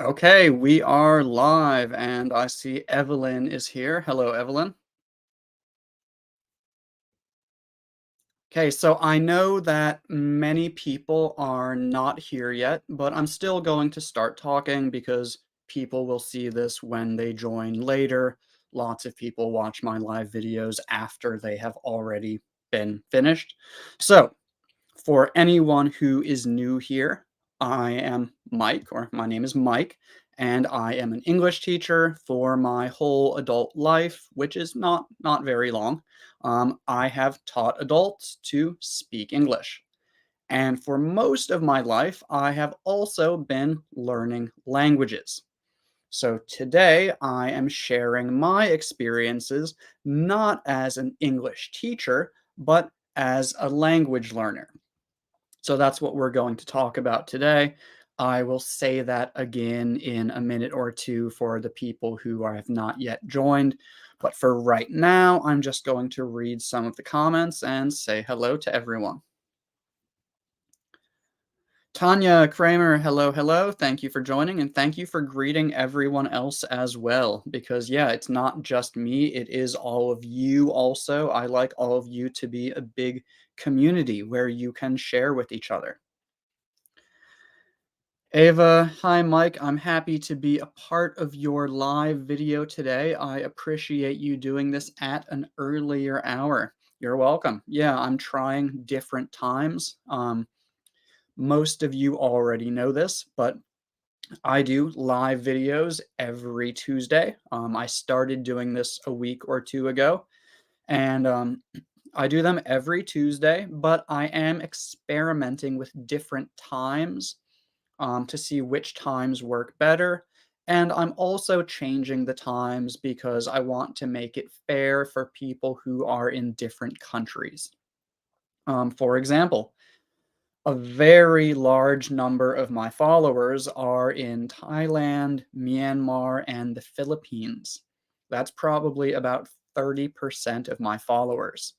Okay, we are live, and I see Evelyn is here. Hello, Evelyn. Okay, so I know that many people are not here yet, but I'm still going to start talking because people will see this when they join later. Lots of people watch my live videos after they have already been finished. So, for anyone who is new here, I am Mike, or my name is Mike, and I am an English teacher for my whole adult life, which is not very long. I have taught adults to speak English. And for most of my life, I have also been learning languages. So today I am sharing my experiences not as an English teacher, but as a language learner. So that's what we're going to talk about today. I will say that again in a minute or two for the people who have not yet joined. But for right now, I'm just going to read some of the comments and say hello to everyone. Tanya Kramer, hello, hello. Thank you for joining and thank you for greeting everyone else as well. Because, yeah, it's not just me, it is all of you also. I like all of you to be a big community where you can share with each other. Ava, hi Mike. I'm happy to be a part of your live video today. I appreciate you doing this at an earlier hour. You're welcome. Yeah, I'm trying different times. Most of you already know this, but I do live videos every Tuesday. I started doing this a week or two ago, and I do them every Tuesday, but I am experimenting with different times to see which times work better. And I'm also changing the times because I want to make it fair for people who are in different countries. For example, a very large number of my followers are in Thailand, Myanmar, and the Philippines. That's probably about 30% of my followers.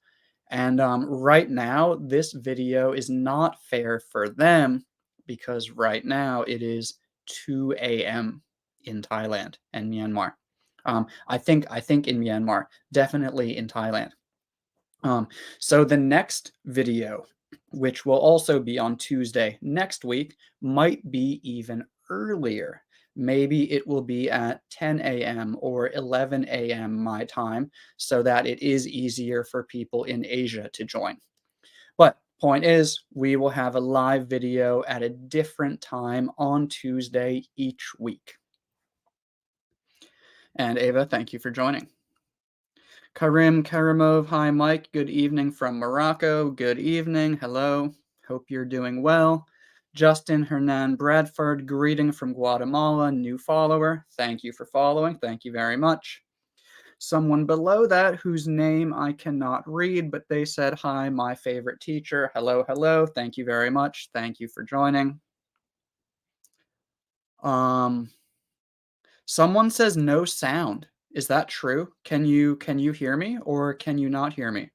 And right now, this video is not fair for them because right now it is 2 a.m. in Thailand and Myanmar. I think in Myanmar, definitely in Thailand. So the next video, which will also be on Tuesday next week, might be even earlier. Maybe it will be at 10 a.m. or 11 a.m. my time so that it is easier for people in Asia to join. But point is, we will have a live video at a different time on Tuesday each week. And Ava, thank you for joining. Karim Karimov, hi Mike, good evening from Morocco. Good evening, hello, hope you're doing well. Justin Hernan Bradford, greeting from Guatemala, new follower. Thank you for following, thank you very much. Someone below that whose name I cannot read, but they said, hi, my favorite teacher. Hello, hello, thank you very much. Thank you for joining. Um, Someone says no sound. Is that true? Can you hear me or can you not hear me?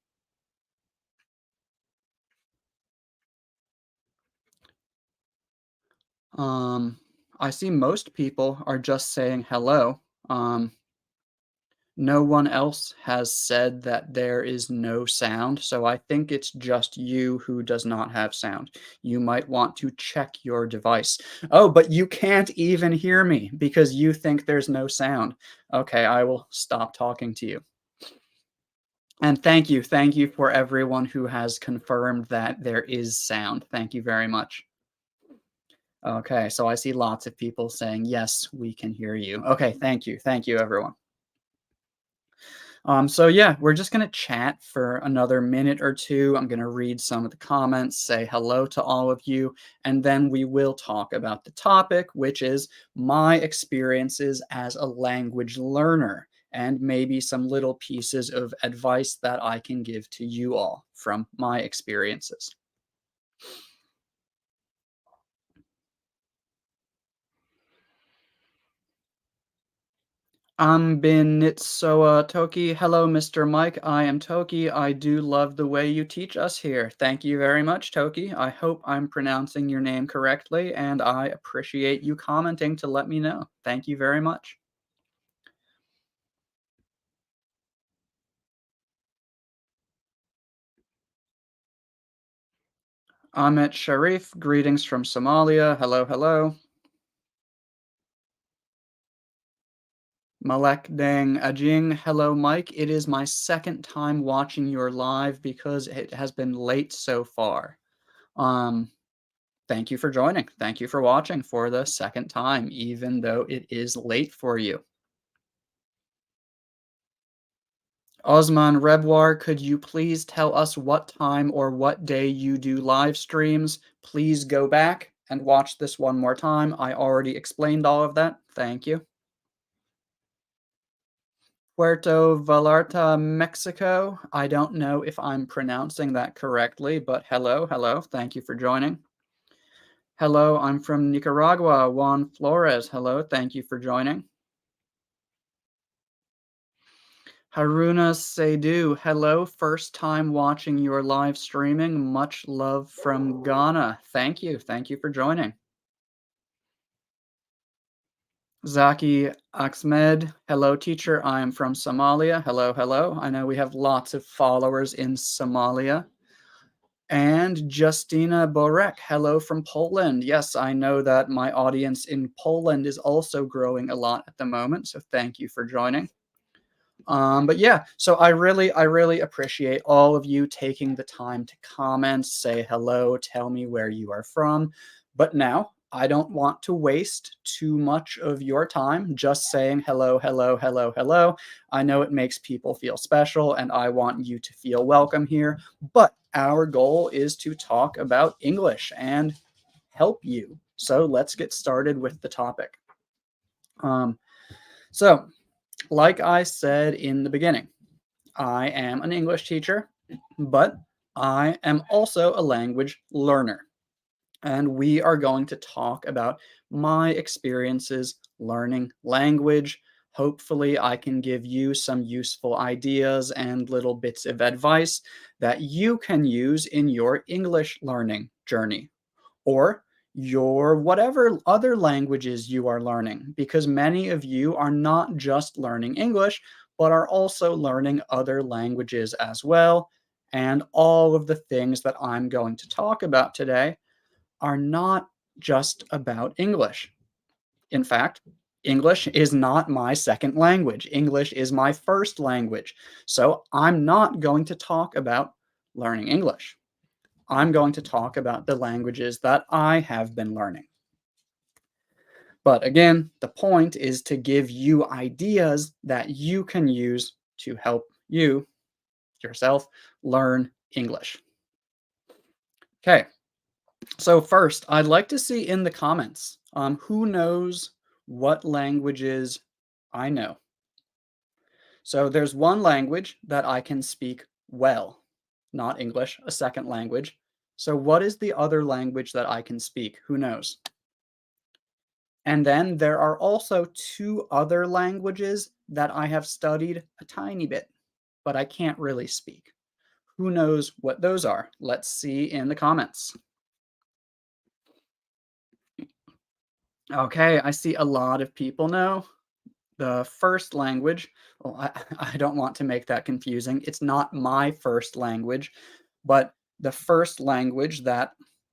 Um, I see most people are just saying hello. No one else has said that there is no sound, so I think it's just you who does not have sound. You might want to check your device. Oh, but you can't even hear me because you think there's no sound. Okay, I will stop talking to you. And thank you for everyone who has confirmed that there is sound. Thank you very much. Okay, so I see lots of people saying, yes, we can hear you. Okay, thank you. Thank you, everyone. So yeah, we're just gonna chat for another minute or two. I'm gonna read some of the comments, say hello to all of you, and then we will talk about the topic, which is my experiences as a language learner, and maybe some little pieces of advice that I can give to you all from my experiences. Bin Nitsoa Toki. Hello, Mr. Mike. I am Toki. I do love the way you teach us here. Thank you very much, Toki. I hope I'm pronouncing your name correctly, and I appreciate you commenting to let me know. Thank you very much. Ahmet Sharif, greetings from Somalia. Hello, hello. Malek Deng Ajing, hello, Mike. It is my second time watching your live because it has been late so far. Um, Thank you for joining. Thank you for watching for the second time, even though it is late for you. Osman Rebwar, could you please tell us what time or what day you do live streams? Please go back and watch this one more time. I already explained all of that. Thank you. Puerto Vallarta, Mexico. I don't know if I'm pronouncing that correctly, but hello, hello. Thank you for joining. Hello, I'm from Nicaragua. Juan Flores. Hello, thank you for joining. Haruna Seydu, hello, first time watching your live streaming. Much love from Ghana. Thank you. Thank you for joining. Zaki Ahmed, hello, teacher. I am from Somalia. Hello, hello. I know we have lots of followers in Somalia. And Justina Borek, hello from Poland. Yes, I know that my audience in Poland is also growing a lot at the moment, so thank you for joining. But yeah, so I really appreciate all of you taking the time to comment, say hello, tell me where you are from. But now I don't want to waste too much of your time just saying hello, hello, hello, hello. I know it makes people feel special and I want you to feel welcome here, but our goal is to talk about English and help you. So let's get started with the topic. Um, so, like I said in the beginning, I am an English teacher, but I am also a language learner. And we are going to talk about my experiences learning language. Hopefully, I can give you some useful ideas and little bits of advice that you can use in your English learning journey or your whatever other languages you are learning, because many of you are not just learning English, but are also learning other languages as well. And all of the things that I'm going to talk about today are not just about English. In fact, English is not my second language. English is my first language. So I'm not going to talk about learning English. I'm going to talk about the languages that I have been learning. But again, the point is to give you ideas that you can use to help you yourself learn English. Okay, so first, I'd like to see in the comments who knows what languages I know. So there's one language that I can speak well, not English, a second language. So what is the other language that I can speak? Who knows? And then there are also two other languages that I have studied a tiny bit, but I can't really speak. Who knows what those are? Let's see in the comments. Okay, I see a lot of people know. The first language, well, I don't want to make that confusing. It's not my first language, but the first language that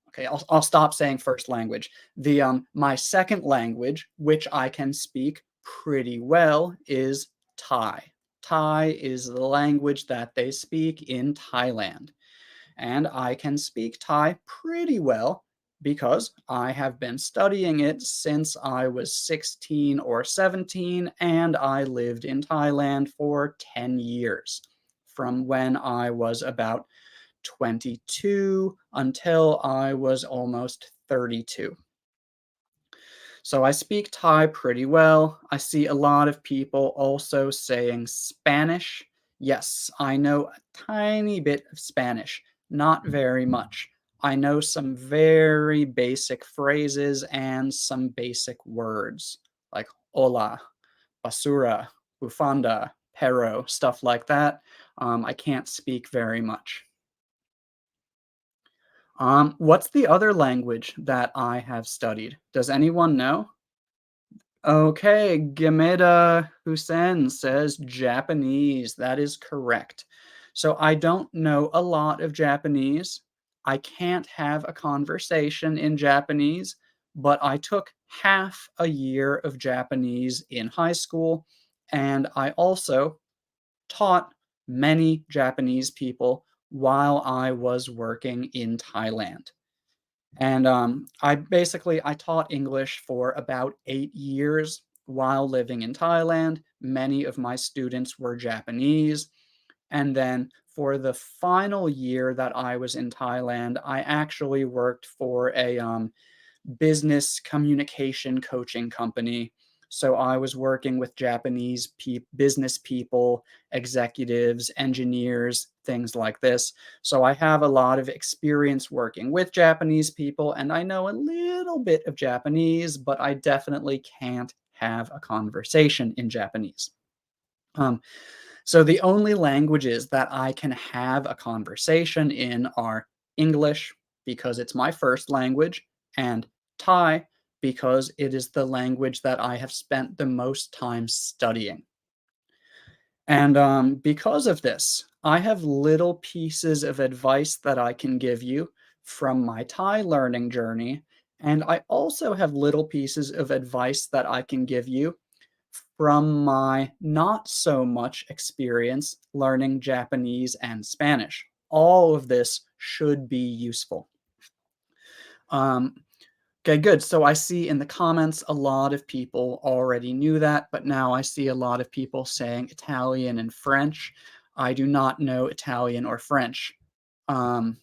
okay, I'll stop saying first language. The my second language, which I can speak pretty well, is Thai. Thai is the language that they speak in Thailand, and I can speak Thai pretty well because I have been studying it since I was 16 or 17, and I lived in Thailand for 10 years, from when I was about 22 until I was almost 32. So I speak Thai pretty well. I see a lot of people also saying Spanish. Yes, I know a tiny bit of Spanish, not very much. I know some very basic phrases and some basic words like hola, basura, bufanda, pero, stuff like that. I can't speak very much. What's the other language that I have studied? Does anyone know? Okay, Gameda Hussein says Japanese. That is correct. So I don't know a lot of Japanese. I can't have a conversation in Japanese, but I took half a year of Japanese in high school, and I also taught many Japanese people while I was working in Thailand. And I taught English for about 8 years while living in Thailand. Many of my students were Japanese. And then for the final year that I was in Thailand, I actually worked for a business communication coaching company. So I was working with Japanese business people, executives, engineers, things like this. So I have a lot of experience working with Japanese people, and I know a little bit of Japanese, but I definitely can't have a conversation in Japanese. Um, so the only languages that I can have a conversation in are English, because it's my first language, and Thai, because it is the language that I have spent the most time studying. And because of this, I have little pieces of advice that I can give you from my Thai learning journey. And I also have little pieces of advice that I can give you from my not so much experience learning Japanese and Spanish. All of this should be useful. Um, okay, good. So I see in the comments a lot of people already knew that, but now I see a lot of people saying Italian and French. I do not know Italian or French. Um,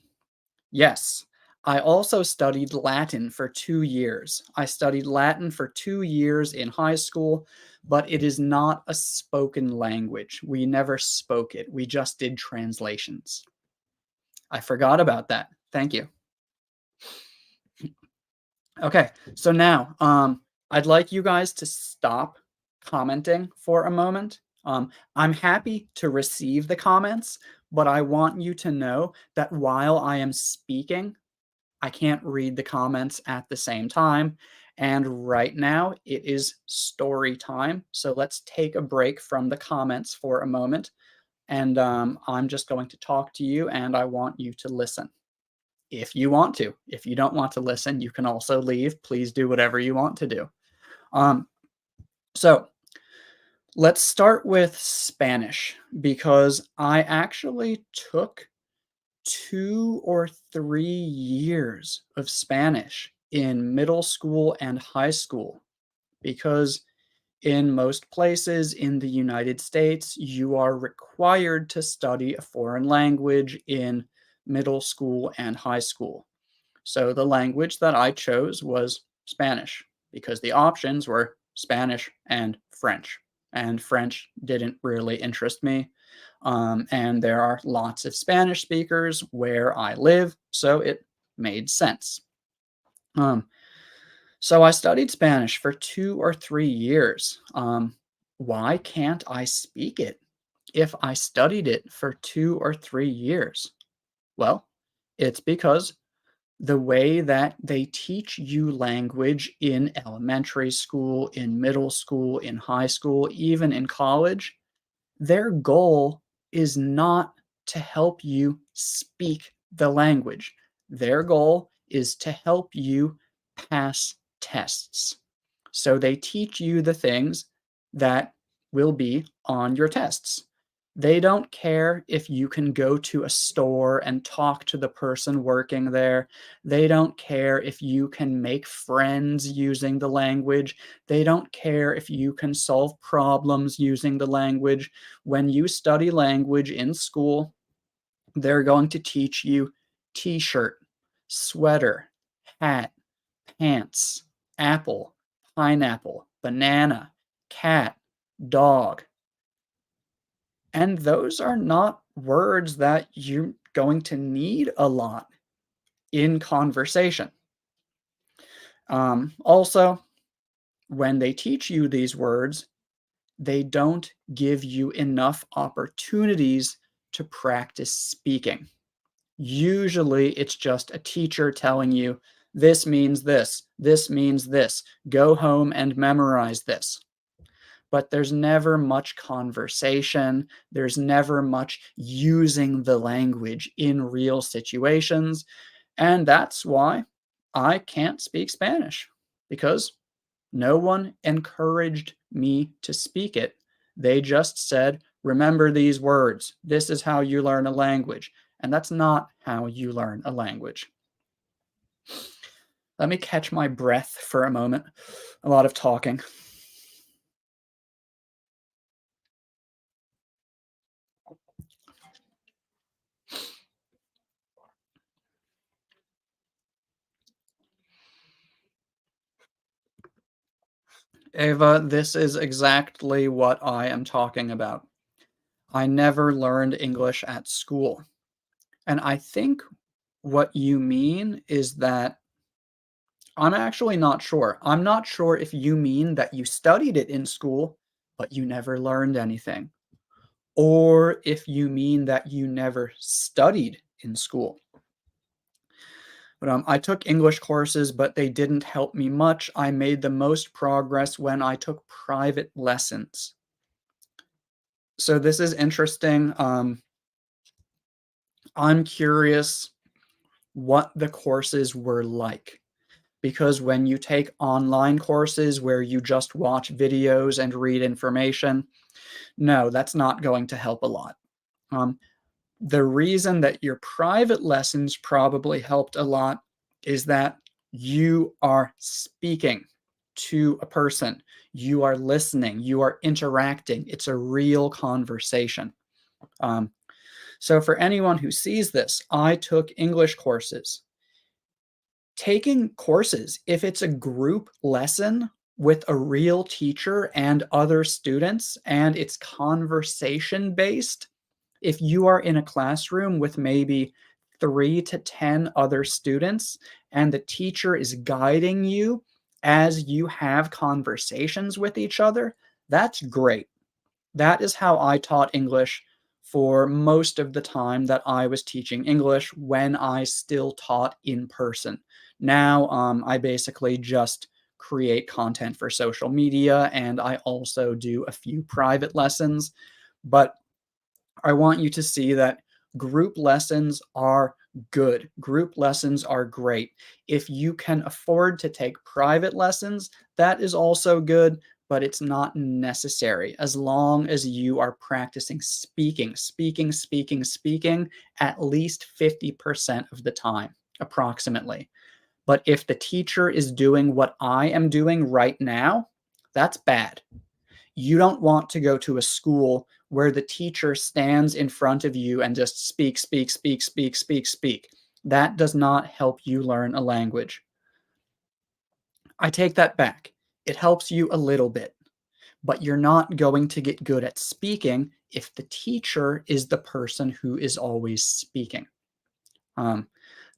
Yes. I also studied Latin for 2 years. I studied Latin for 2 years in high school, but it is not a spoken language. We never spoke it. We just did translations. I forgot about that. Thank you. Okay, so now, I'd like you guys to stop commenting for a moment. I'm happy to receive the comments, but I want you to know that while I am speaking, I can't read the comments at the same time. And right now it is story time. So let's take a break from the comments for a moment. And I'm just going to talk to you and I want you to listen. If you want to. If you don't want to listen, you can also leave. Please do whatever you want to do. Um, so let's start with Spanish because I actually took 2 or 3 years of Spanish in middle school and high school because in most places in the United States, you are required to study a foreign language in middle school and high school. So the language that I chose was Spanish because the options were Spanish and French. And French didn't really interest me. And there are lots of Spanish speakers where I live, so it made sense. Um, so I studied Spanish for 2 or 3 years. Why can't I speak it if I studied it for 2 or 3 years? Well, it's because the way that they teach you language in elementary school, in middle school, in high school, even in college, their goal is not to help you speak the language. Their goal is to help you pass tests. So they teach you the things that will be on your tests. They don't care if you can go to a store and talk to the person working there. They don't care if you can make friends using the language. They don't care if you can solve problems using the language. When you study language in school, they're going to teach you t-shirt, sweater, hat, pants, apple, pineapple, banana, cat, dog. And those are not words that you're going to need a lot in conversation. Also, when they teach you these words, they don't give you enough opportunities to practice speaking. Usually, it's just a teacher telling you, this means this means this, go home and memorize this. But there's never much conversation. There's never much using the language in real situations. And that's why I can't speak Spanish, because no one encouraged me to speak it. They just said, remember these words. This is how you learn a language. And that's not how you learn a language. Let me catch my breath for a moment. A lot of talking. Ava, this is exactly what I am talking about. I never learned English at school. And I think what you mean is that I'm actually not sure. I'm not sure if you mean that you studied it in school, but you never learned anything, or if you mean that you never studied in school. But I took English courses, but they didn't help me much. I made the most progress when I took private lessons. So this is interesting. I'm curious what the courses were like. Because when you take online courses where you just watch videos and read information, no, that's not going to help a lot. Um, the reason that your private lessons probably helped a lot is that you are speaking to a person, you are listening, you are interacting. It's a real conversation. Um, so, for anyone who sees this, I took English courses. Taking courses, if it's a group lesson with a real teacher and other students and it's conversation based, if you are in a classroom with maybe 3 to 10 other students and the teacher is guiding you as you have conversations with each other, that's great. That is how I taught English for most of the time that I was teaching English when I still taught in person. Now, I basically just create content for social media and I also do a few private lessons. But I want you to see that group lessons are good. Group lessons are great. If you can afford to take private lessons, that is also good, but it's not necessary as long as you are practicing speaking at least 50% of the time, approximately. But if the teacher is doing what I am doing right now, that's bad. You don't want to go to a school where the teacher stands in front of you and just speak. That does not help you learn a language. I take that back. It helps you a little bit, but you're not going to get good at speaking if the teacher is the person who is always speaking. Um,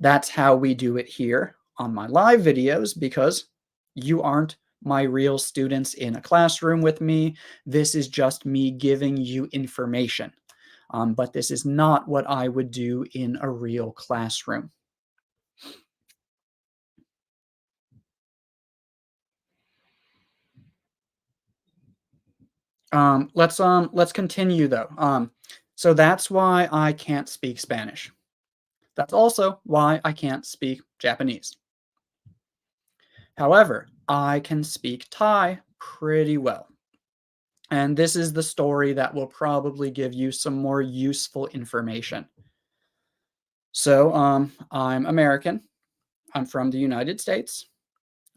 that's how we do it here on my live videos because you aren't my real students in a classroom with me. This is just me giving you information. But this is not what I would do in a real classroom. Let's continue though. So that's why I can't speak Spanish. That's also why I can't speak Japanese. However, I can speak Thai pretty well. And this is the story that will probably give you some more useful information. So, I'm American. I'm from the United States.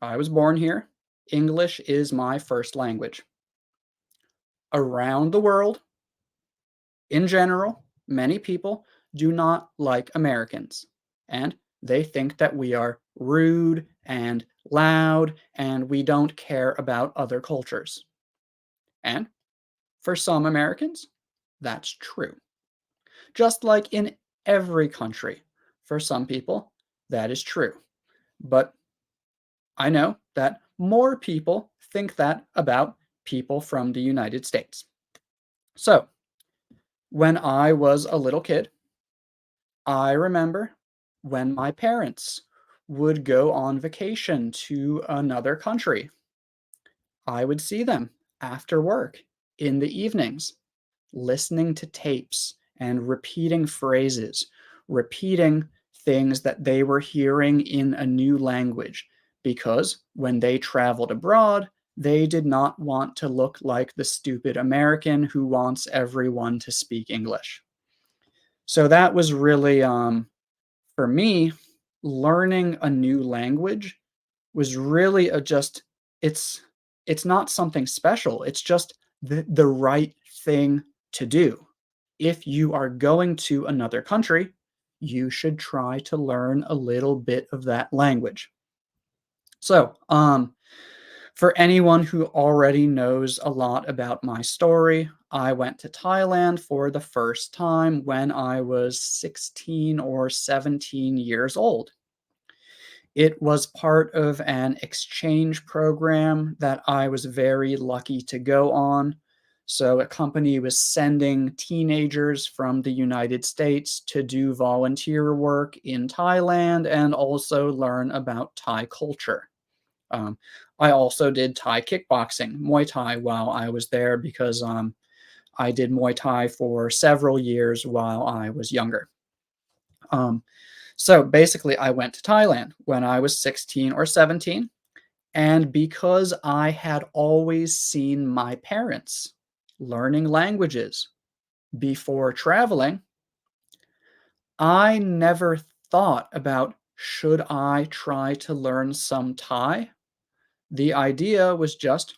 I was born here. English is my first language. Around the world, in general, many people do not like Americans. And they think that we are rude and loud and we don't care about other cultures. And for some Americans, that's true. Just like in every country, for some people, that is true. But I know that more people think that about people from the United States. So, when I was a little kid, I remember when my parents would go on vacation to another country. I would see them after work in the evenings, listening to tapes and repeating phrases, repeating things that they were hearing in a new language, because when they traveled abroad, they did not want to look like the stupid American who wants everyone to speak English. So that was really, for me, learning a new language was really a just it's it's not something special. It's just the right thing to do. If you are going to another country, you should try to learn a little bit of that language. So, for anyone who already knows a lot about my story, I went to Thailand for the first time when I was 16 or 17 years old. It was part of an exchange program that I was very lucky to go on. So, a company was sending teenagers from the United States to do volunteer work in Thailand and also learn about Thai culture. Um, I also did Thai kickboxing, Muay Thai, while I was there because I did Muay Thai for several years while I was younger. Um, so basically, I went to Thailand when I was 16 or 17. And because I had always seen my parents learning languages before traveling, I never thought about should I try to learn some Thai. The idea was just,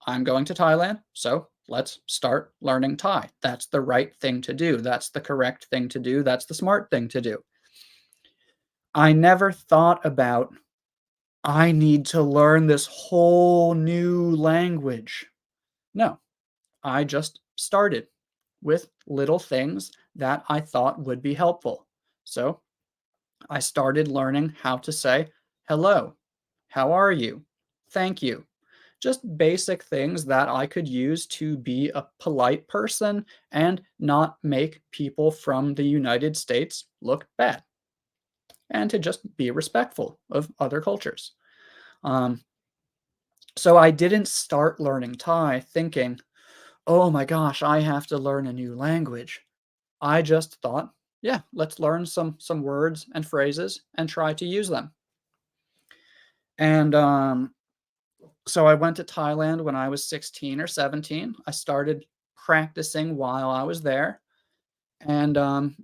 I'm going to Thailand, so let's start learning Thai. That's the right thing to do. That's the correct thing to do. That's the smart thing to do. I never thought about, I need to learn this whole new language. No, I just started with little things that I thought would be helpful. So I started learning how to say hello, how are you, thank you. Just basic things that I could use to be a polite person and not make people from the United States look bad, and to just be respectful of other cultures. Um, so I didn't start learning Thai thinking, oh my gosh, I have to learn a new language. I just thought, yeah, let's learn some words and phrases and try to use them. And so I went to Thailand when I was 16 or 17. I started practicing while I was there, and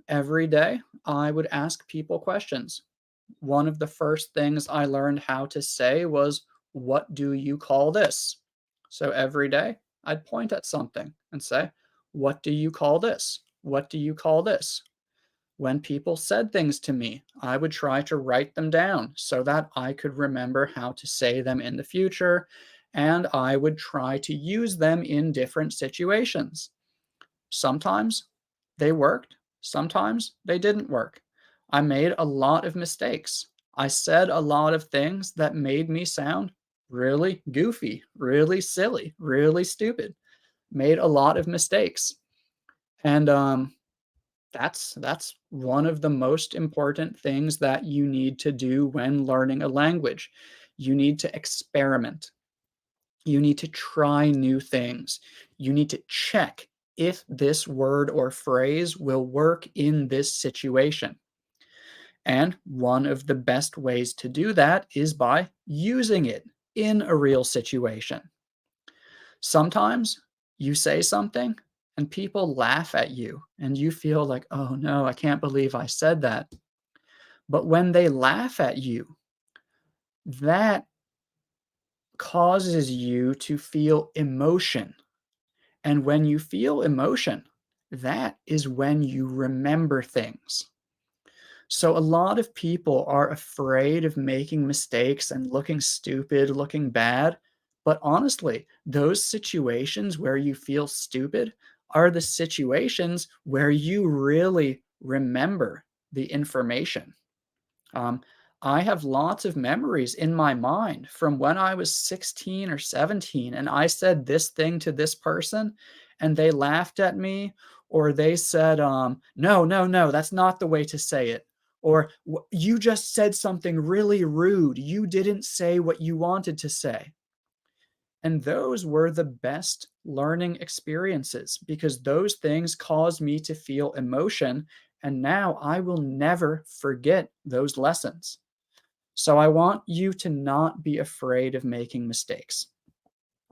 every day I would ask people questions. One of the first things I learned how to say was, "What do you call this?" So every day I'd point at something and say, "What do you call this? What do you call this?" When people said things to me, I would try to write them down so that I could remember how to say them in the future, and I would try to use them in different situations. Sometimes they worked, sometimes they didn't work. I made a lot of mistakes. I said a lot of things that made me sound really goofy, really silly, really stupid. Made a lot of mistakes. And that's one of the most important things that you need to do when learning a language. You need to experiment. You need to try new things. You need to check if this word or phrase will work in this situation. And one of the best ways to do that is by using it in a real situation. Sometimes you say something and people laugh at you, and you feel like, oh no, I can't believe I said that. But when they laugh at you, that causes you to feel emotion. And when you feel emotion, that is when you remember things. So a lot of people are afraid of making mistakes and looking stupid, looking bad. But honestly, those situations where you feel stupid are the situations where you really remember the information. Um, I have lots of memories in my mind from when I was 16 or 17 and I said this thing to this person and they laughed at me or they said, no, no, no, that's not the way to say it. Or you just said something really rude. You didn't say what you wanted to say. And those were the best learning experiences because those things caused me to feel emotion. And now I will never forget those lessons. So I want you to not be afraid of making mistakes.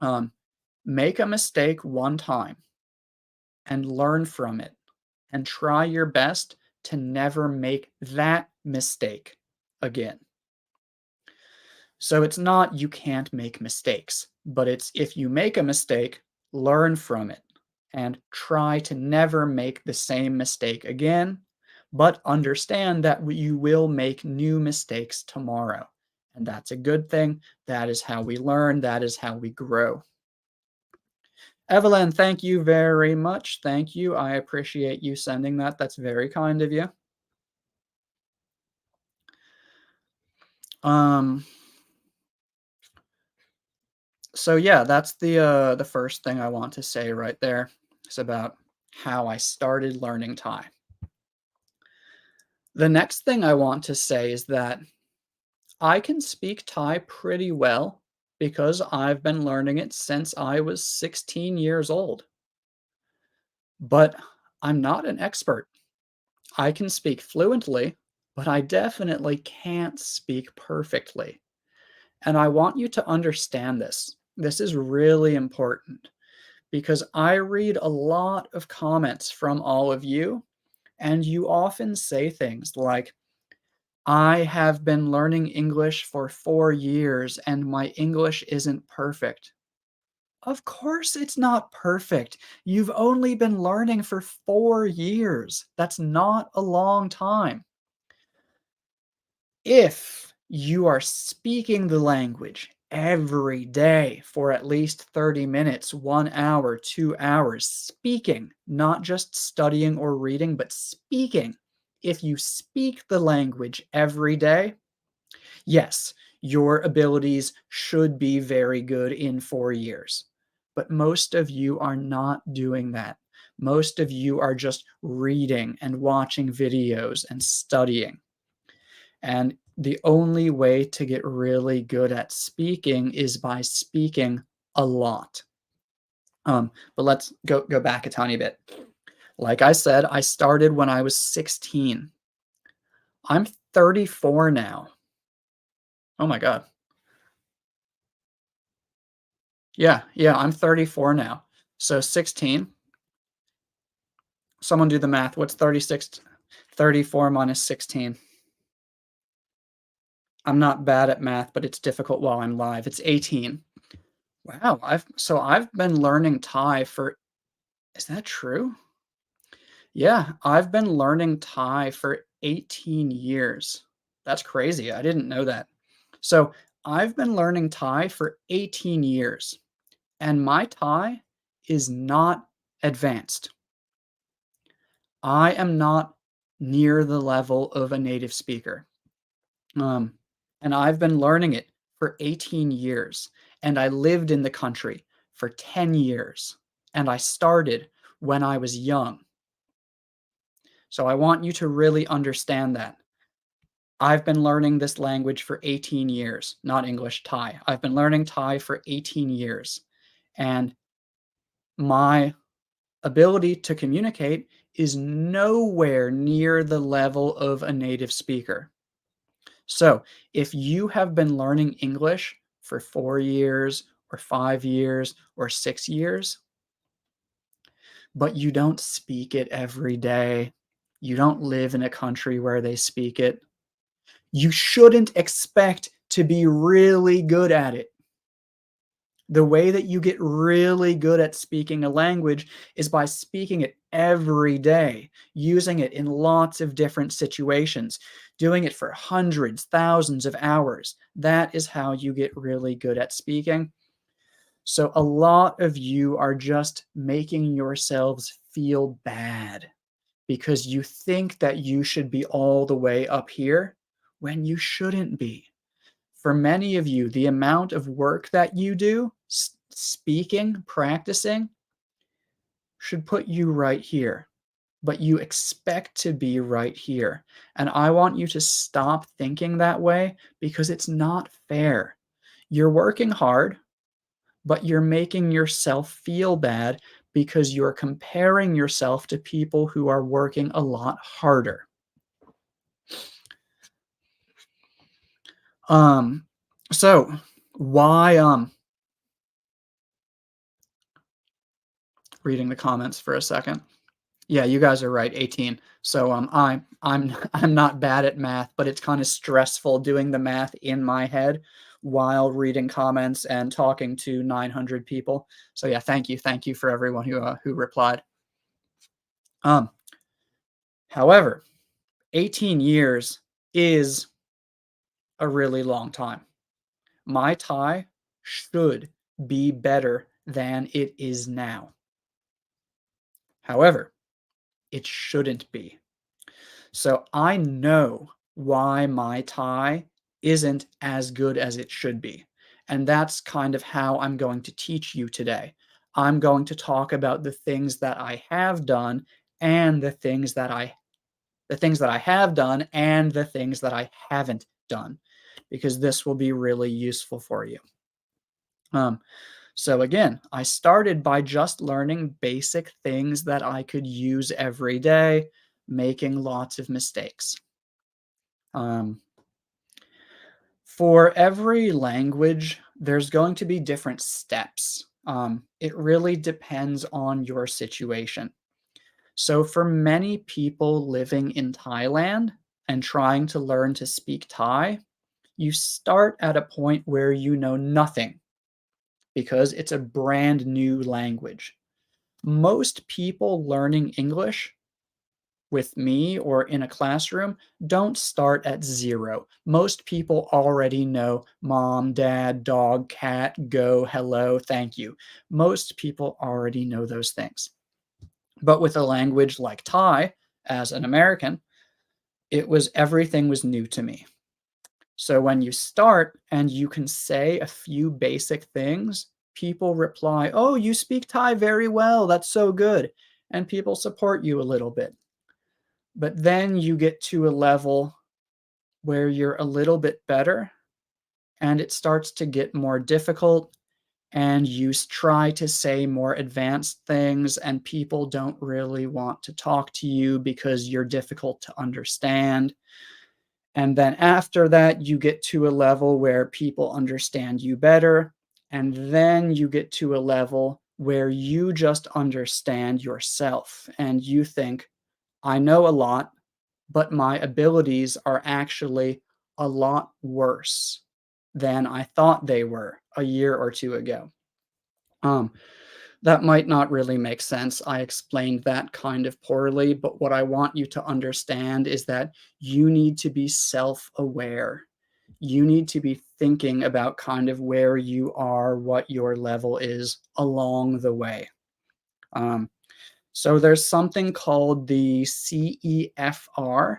Um, make a mistake one time and learn from it and try your best to never make that mistake again. So it's not you can't make mistakes, but it's if you make a mistake, learn from it and try to never make the same mistake again, but understand that you will make new mistakes tomorrow. And that's a good thing. That is how we learn, that is how we grow. Evelyn, thank you very much. Thank you. I appreciate you sending that. That's very kind of you. Um, So yeah, that's the first thing I want to say right there. It's about how I started learning Thai. The next thing I want to say is that I can speak Thai pretty well because I've been learning it since I was 16 years old. But I'm not an expert. I can speak fluently, but I definitely can't speak perfectly. And I want you to understand this. This is really important because I read a lot of comments from all of you, and you often say things like, I have been learning English for 4 years and my English isn't perfect. Of course, it's not perfect. You've only been learning for 4 years. That's not a long time. If you are speaking the language every day for at least 30 minutes, 1 hour, 2 hours, speaking, not just studying or reading, but speaking. If you speak the language every day, yes, your abilities should be very good in 4 years. But most of you are not doing that. Most of you are just reading and watching videos and studying. And the only way to get really good at speaking is by speaking a lot. But let's go back a tiny bit. Like I said, I started when I was 16. I'm 34 now. Oh my God. Yeah, yeah, I'm 34 now. So 16. Someone do the math. What's 36? 34 minus 16. I'm not bad at math, but it's difficult while I'm live. It's 18. Wow, I've been learning Thai for is that true? Yeah, I've been learning Thai for 18 years. That's crazy. I didn't know that. So, I've been learning Thai for 18 years, and my Thai is not advanced. I am not near the level of a native speaker. Um, and I've been learning it for 18 years, and I lived in the country for 10 years, and I started when I was young. So I want you to really understand that. I've been learning this language for 18 years, not English, Thai. I've been learning Thai for 18 years, and my ability to communicate is nowhere near the level of a native speaker. So, if you have been learning English for 4 years or 5 years or 6 years, but you don't speak it every day, you don't live in a country where they speak it, you shouldn't expect to be really good at it. The way that you get really good at speaking a language is by speaking it every day, using it in lots of different situations, doing it for hundreds, thousands of hours. That is how you get really good at speaking. So, a lot of you are just making yourselves feel bad because you think that you should be all the way up here when you shouldn't be. For many of you, the amount of work that you do, speaking, practicing, should put you right here, but you expect to be right here. And I want you to stop thinking that way because it's not fair. You're working hard, but you're making yourself feel bad because you're comparing yourself to people who are working a lot harder. Um, so why reading the comments for a second. Yeah, you guys are right, 18. So I'm I'm not bad at math, but it's kind of stressful doing the math in my head while reading comments and talking to 900 people. So yeah, thank you for everyone who replied. Um, However, 18 years is a really long time. My Thai should be better than it is now. However, it shouldn't be. So I know why my Thai isn't as good as it should be. And that's kind of how I'm going to teach you today. I'm going to talk about the things that I have done and the things that I have done and the things that I haven't done, because this will be really useful for you. Um, so again, I started by just learning basic things that I could use every day, making lots of mistakes. Um, for every language, there's going to be different steps. It really depends on your situation. So, for many people living in Thailand and trying to learn to speak Thai, you start at a point where you know nothing because it's a brand new language. Most people learning English with me or in a classroom don't start at zero. Most people already know mom, dad, dog, cat, go, hello, thank you. Most people already know those things. But with a language like Thai, as an American, everything was new to me. So when you start and you can say a few basic things, people reply, "Oh, you speak Thai very well. That's so good." And people support you a little bit. But then you get to a level where you're a little bit better and it starts to get more difficult and you try to say more advanced things and people don't really want to talk to you because you're difficult to understand. And then after that, you get to a level where people understand you better. And then you get to a level where you just understand yourself and you think, I know a lot, but my abilities are actually a lot worse than I thought they were a year or two ago. Um, that might not really make sense. I explained that kind of poorly, but what I want you to understand is that you need to be self aware. You need to be thinking about kind of where you are, what your level is along the way. Um, so there's something called the CEFR,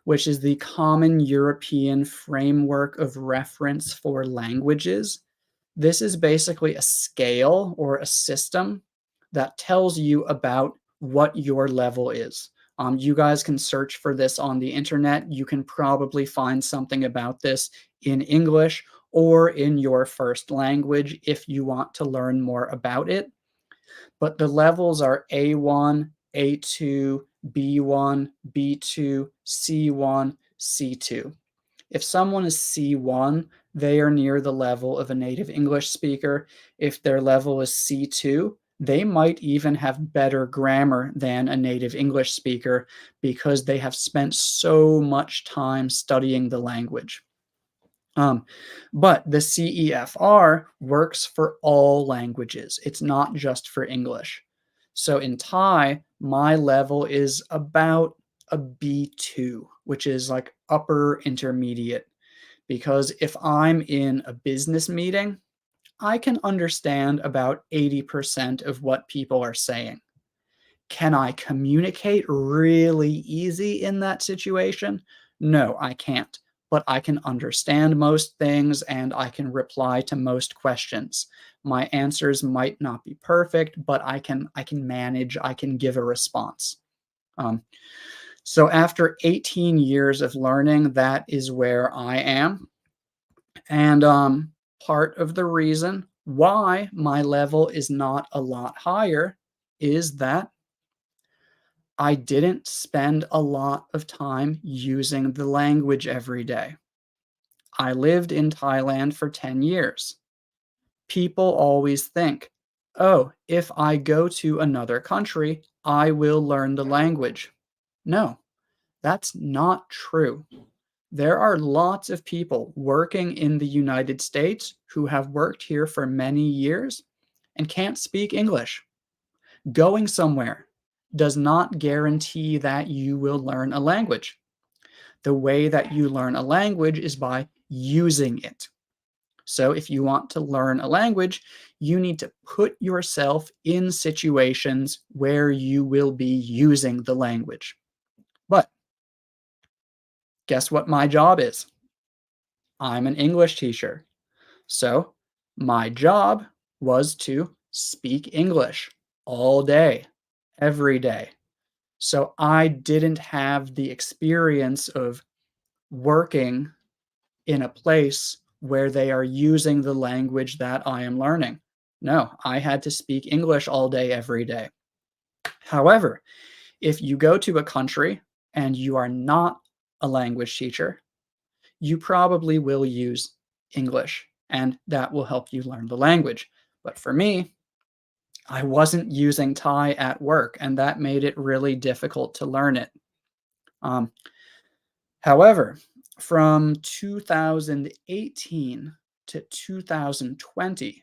which is the Common European Framework of Reference for Languages. This is basically a scale or a system that tells you about what your level is. You guys can search for this on the internet. You can probably find something about this in English or in your first language if you want to learn more about it. But the levels are A1, A2, B1, B2, C1, C2. If someone is C1, they are near the level of a native English speaker. If their level is C2, they might even have better grammar than a native English speaker because they have spent so much time studying the language. Um, but the CEFR works for all languages. It's not just for English. So in Thai, my level is about a B2, which is like upper intermediate. Because if I'm in a business meeting, I can understand about 80% of what people are saying. Can I communicate really easy in that situation? No, I can't, but I can understand most things and I can reply to most questions. My answers might not be perfect, but I can manage, I can give a response. Um, so after 18 years of learning, that is where I am. And part of the reason why my level is not a lot higher is that I didn't spend a lot of time using the language every day. I lived in Thailand for 10 years. People always think, oh, if I go to another country, I will learn the language. No, that's not true. There are lots of people working in the United States who have worked here for many years and can't speak English. Going somewhere does not guarantee that you will learn a language. The way that you learn a language is by using it. So, if you want to learn a language, you need to put yourself in situations where you will be using the language. But guess what my job is? I'm an English teacher. So, my job was to speak English all day, every day. So, I didn't have the experience of working in a place where they are using the language that I am learning. No, I had to speak English all day, every day. However, if you go to a country and you are not a language teacher, you probably will use English and that will help you learn the language. But for me, I wasn't using Thai at work and that made it really difficult to learn it. Um, However, from 2018 to 2020,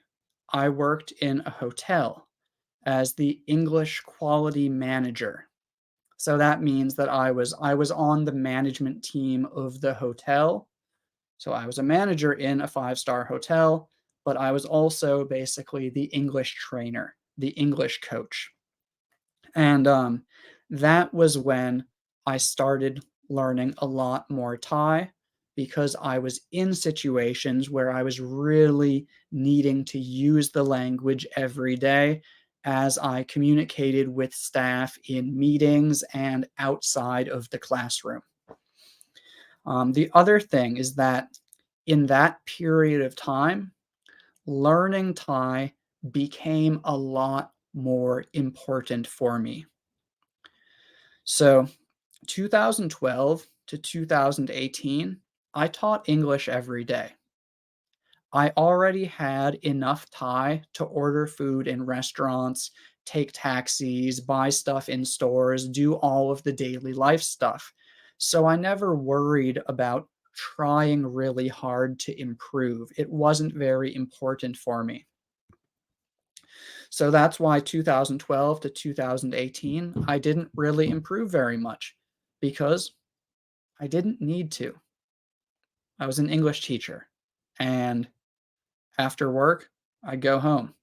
I worked in a hotel as the English quality manager. So that means that I was on the management team of the hotel. So I was a manager in a five-star hotel, but I was also basically the English trainer, the English coach. And that was when I started learning a lot more Thai because I was in situations where I was really needing to use the language every day as I communicated with staff in meetings and outside of the classroom. The other thing is that in that period of time, learning Thai became a lot more important for me. So 2012 to 2018, I taught English every day. I already had enough Thai to order food in restaurants, take taxis, buy stuff in stores, do all of the daily life stuff. So I never worried about trying really hard to improve. It wasn't very important for me. So that's why 2012 to 2018, I didn't really improve very much because I didn't need to. I was an English teacher. And after work, I'd go home.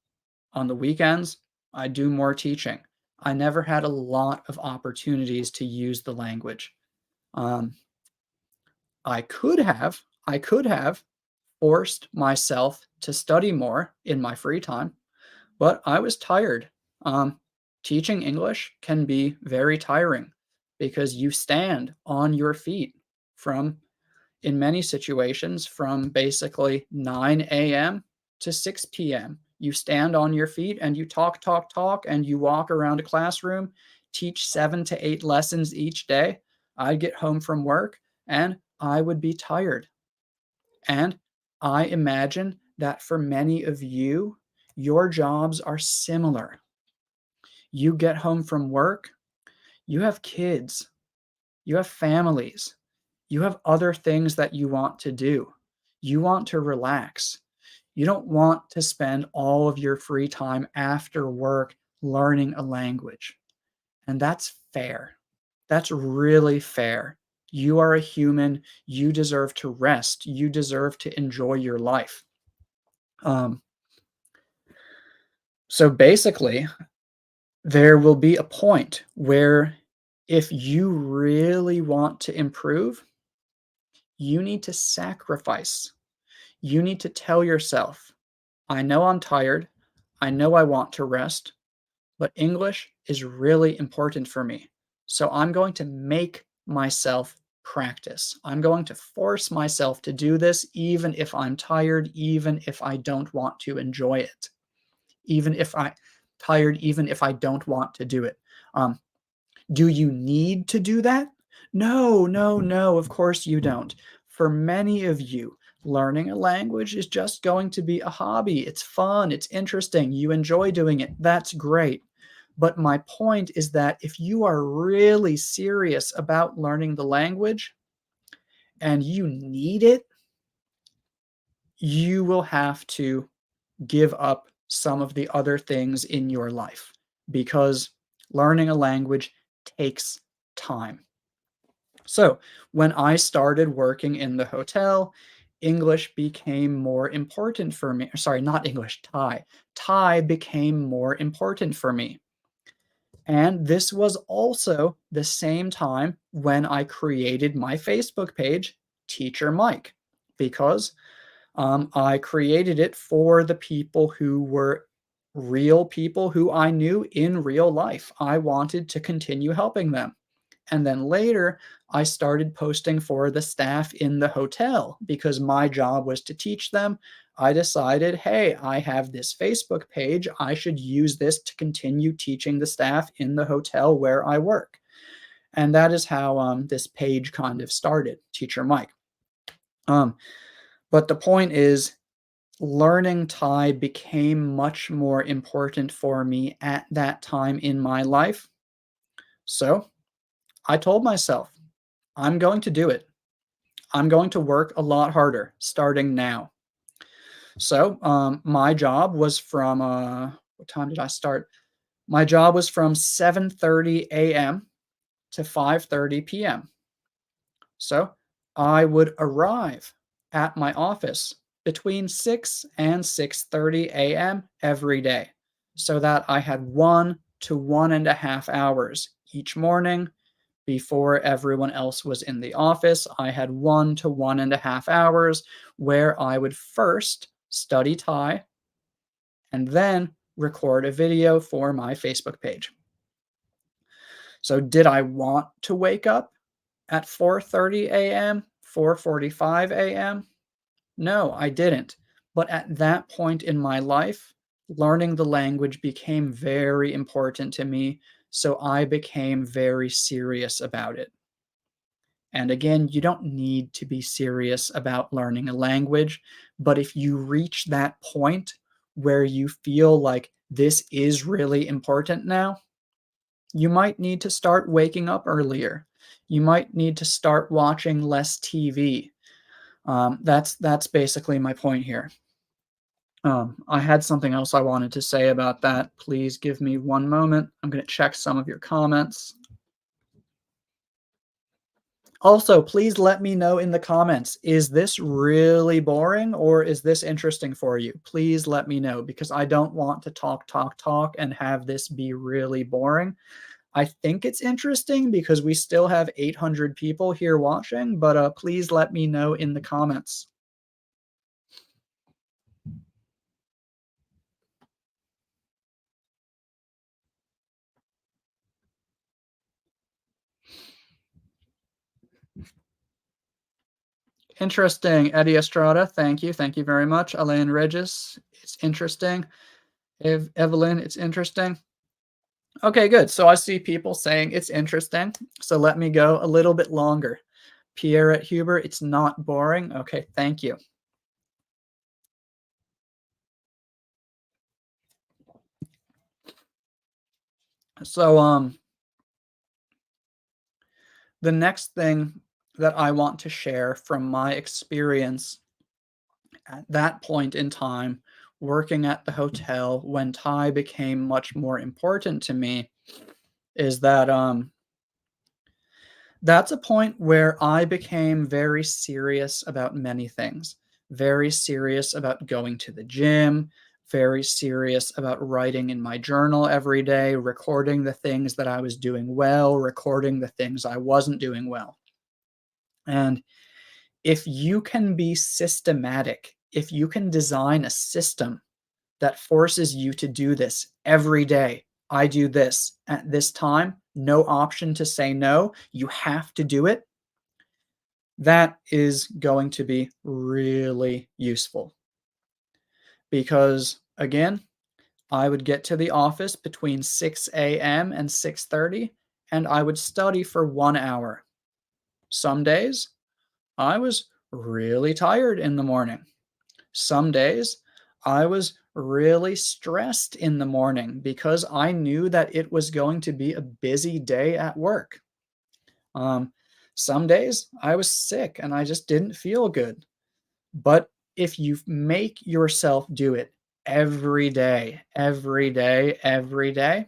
On the weekends, I'd do more teaching. I never had a lot of opportunities to use the language. Um, I could have forced myself to study more in my free time, but I was tired. Um, Teaching English can be very tiring because you stand on your feet from in many situations from basically 9 a.m. to 6 p.m. You stand on your feet and you talk, talk, talk, and you walk around a classroom, teach 7 to 8 lessons each day. I'd get home from work and I would be tired. And I imagine that for many of you, your jobs are similar. You get home from work, you have kids, you have families, you have other things that you want to do. You want to relax. You don't want to spend all of your free time after work learning a language. And that's fair. That's really fair. You are a human. You deserve to rest. You deserve to enjoy your life. Um, so basically, there will be a point where if you really want to improve, You need to sacrifice. You need to tell yourself, I know I'm tired. I know I want to rest, but English is really important for me. So I'm going to make myself practice. I'm going to force myself to do this, even if I'm tired, even if I don't want to enjoy it, even if I tired, even if I don't want to do it. Um, do you need to do that? No, no, no, of course you don't. For many of you, learning a language is just going to be a hobby. It's fun, it's interesting, you enjoy doing it. That's great. But my point is that if you are really serious about learning the language and you need it, you will have to give up some of the other things in your life because learning a language takes time. So, when I started working in the hotel, English became more important for me. Sorry, not English, Thai. Thai became more important for me. And this was also the same time when I created my Facebook page, Teacher Mike, because I created it for the people who were real people who I knew in real life. I wanted to continue helping them. And then later, I started posting for the staff in the hotel because my job was to teach them. I decided, hey, I have this Facebook page. I should use this to continue teaching the staff in the hotel where I work. And that is how this page kind of started, Teacher Mike. Um, but the point is, learning Thai became much more important for me at that time in my life. So I told myself, I'm going to do it. I'm going to work a lot harder starting now. So my job was from what time did I start? My job was from 7:30 a.m. to 5:30 p.m. So I would arrive at my office between 6 and 6:30 a.m. every day so that I had 1 to 1.5 hours each morning before everyone else was in the office. I had 1 to 1.5 hours where I would first study Thai and then record a video for my Facebook page. So did I want to wake up at 4:30 a.m., 4:45 a.m.? No, I didn't. But at that point in my life, learning the language became very important to me, so I became very serious about it. And again, you don't need to be serious about learning a language, but if you reach that point where you feel like this is really important now, you might need to start waking up earlier. You might need to start watching less TV. That's basically my point here. I had something else I wanted to say about that. Please give me one moment. I'm going to check some of your comments. Also, please let me know in the comments, is this really boring or is this interesting for you? Please let me know because I don't want to talk, talk, talk and have this be really boring. I think it's interesting because we still have 800 people here watching, but please let me know in the comments. Interesting, Eddie Estrada. Thank you. Thank you very much. Alain Regis. It's interesting. Evelyn, it's interesting. Okay, good. So I see people saying it's interesting. So let me go a little bit longer. Pierre at Huber, it's not boring. Okay, thank you. So the next thing that I want to share from my experience at that point in time working at the hotel when Thai became much more important to me is that that's a point where I became very serious about many things. Very serious about going to the gym, very serious about writing in my journal every day, recording the things that I was doing well, recording the things I wasn't doing well. And If you can be systematic, if you can design a system that forces you to do this every day, I do this at this time, no option to say no, you have to do it, that is going to be really useful. Because again, I would get to the office between 6 a.m. and 6:30 and I would study for 1 hour. Some days I was really tired in the morning. Some days I was really stressed in the morning because I knew that it was going to be a busy day at work. Um, some days I was sick and I just didn't feel good. But if you make yourself do it every day, every day, every day,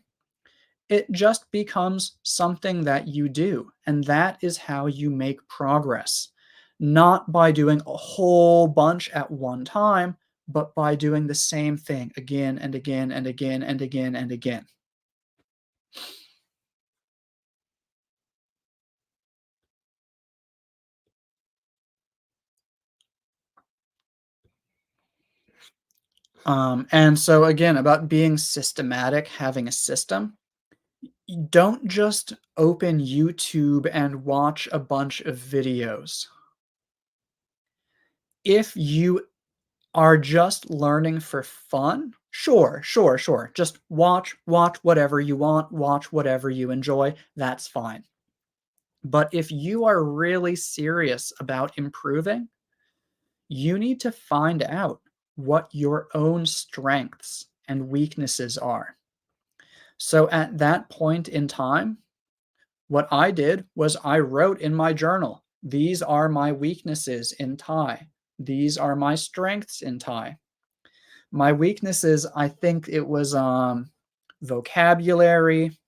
it just becomes something that you do. And that is how you make progress. Not by doing a whole bunch at one time, but by doing the same thing again and again and again and again and again. And so, again, about being systematic, having a system, don't just open YouTube and watch a bunch of videos. If you are just learning for fun, sure, sure, sure. Just watch whatever you want, watch whatever you enjoy. That's fine. But if you are really serious about improving, you need to find out what your own strengths and weaknesses are. So at that point in time, what I did was I wrote in my journal, these are my weaknesses in Thai. These are my strengths in Thai. My weaknesses, I think it was vocabulary,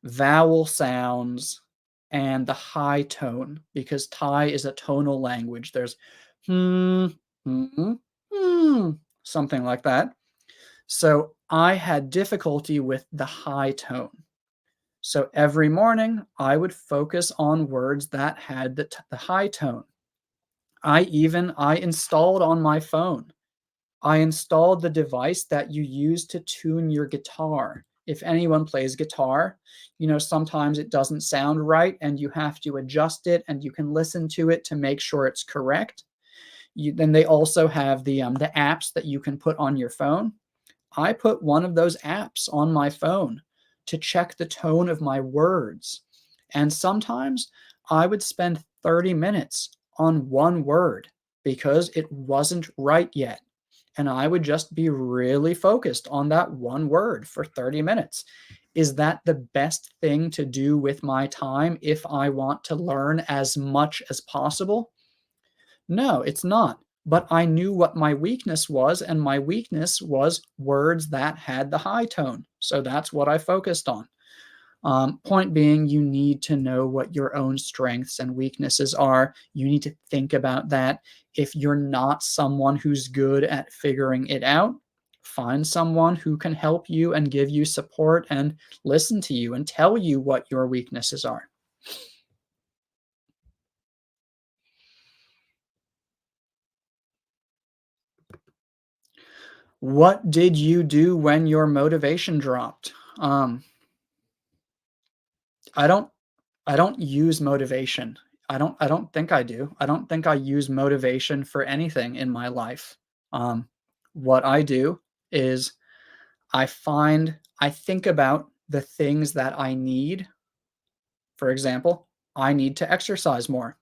vowel sounds, and the high tone because Thai is a tonal language. There's hmm, hmm, hmm, something like that. So I had difficulty with the high tone. So every morning I would focus on words that had the high tone. I installed on my phone. I installed the device that you use to tune your guitar. If anyone plays guitar, sometimes it doesn't sound right and you have to adjust it and you can listen to it to make sure it's correct. Then they also have the apps that you can put on your phone. I put one of those apps on my phone to check the tone of my words. And sometimes I would spend 30 minutes on one word because it wasn't right yet. And I would just be really focused on that one word for 30 minutes. Is that the best thing to do with my time if I want to learn as much as possible? No, it's not. But I knew what my weakness was, and my weakness was words that had the high tone. So that's what I focused on. Point being, you need to know what your own strengths and weaknesses are. You need to think about that. If you're not someone who's good at figuring it out, find someone who can help you and give you support and listen to you and tell you what your weaknesses are. What did you do when your motivation dropped? Um, I don't I don't use motivation. I don't think I do. I don't think I use motivation for anything in my life. Um, what I do is I think about the things that I need. For example, I need to exercise more.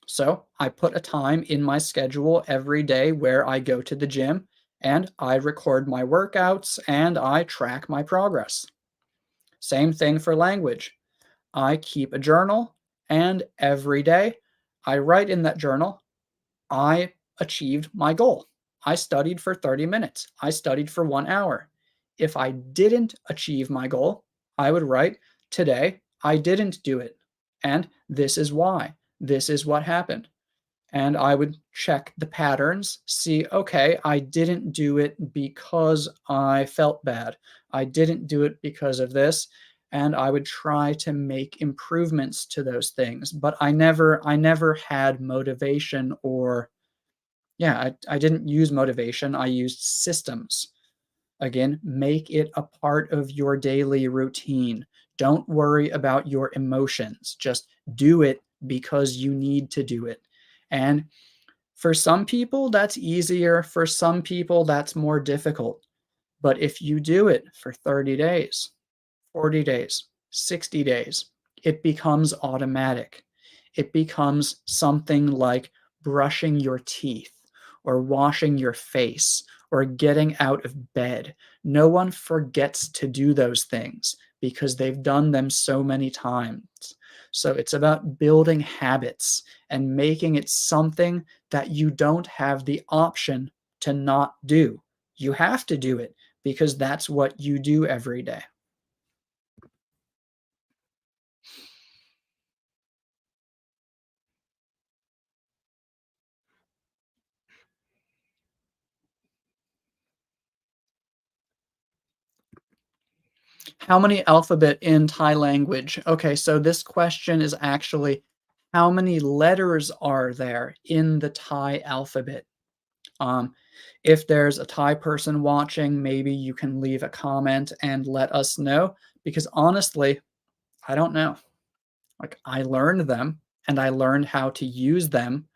So I put a time in my schedule every day where I go to the gym and I record my workouts and I track my progress. Same thing for language. I keep a journal, and every day I write in that journal, I achieved my goal. I studied for 30 minutes. I studied for 1 hour. If I didn't achieve my goal, I would write, today I didn't do it. And this is why. This is what happened. And I would check the patterns, see, okay, I didn't do it because I felt bad. I didn't do it because of this. and I would try to make improvements to those things, but I never had motivation or yeah, I didn't use motivation, I used systems. Again, make it a part of your daily routine. Don't worry about your emotions. Just do it because you need to do it. And for some people, that's easier. For some people, that's more difficult. But if you do it for 30 days, 40 days, 60 days, it becomes automatic. It becomes something like brushing your teeth or washing your face or getting out of bed. No one forgets to do those things because they've done them so many times. So it's about building habits and making it something that you don't have the option to not do. You have to do it because that's what you do every day. How many alphabet in Thai language? Okay, so this question is actually how many letters are there in the Thai alphabet? Um, if there's a Thai person watching, maybe you can leave a comment and let us know because honestly, I don't know. Like I learned them and I learned how to use them,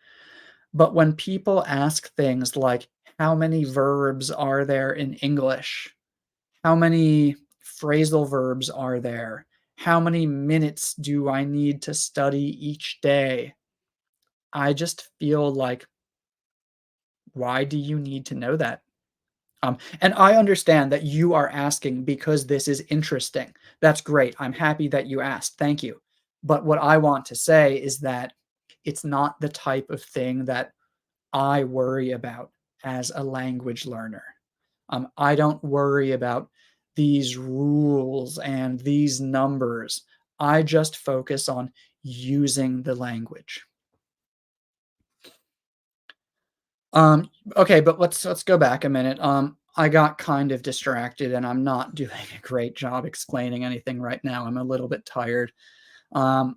but when people ask things like how many verbs are there in English? How many phrasal verbs are there? How many minutes do I need to study each day? I just feel like, why do you need to know that? And I understand that you are asking because this is interesting. That's great. I'm happy that you asked. Thank you. But what I want to say is that it's not the type of thing that I worry about as a language learner. I don't worry about these rules and these numbers. I just focus on using the language. Um, okay, but let's go back a minute. I got kind of distracted, and I'm not doing a great job explaining anything right now. I'm a little bit tired. But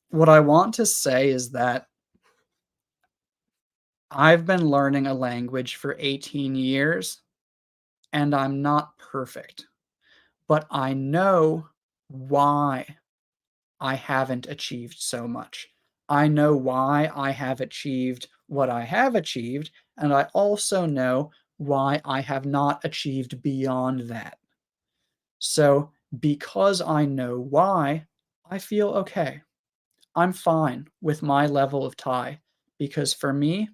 what I want to say is that I've been learning a language for 18 years, and I'm not perfect, but I know why I haven't achieved so much. I know why I have achieved what I have achieved, and I also know why I have not achieved beyond that. So, because I know why, I feel okay. I'm fine with my level of Thai because for me,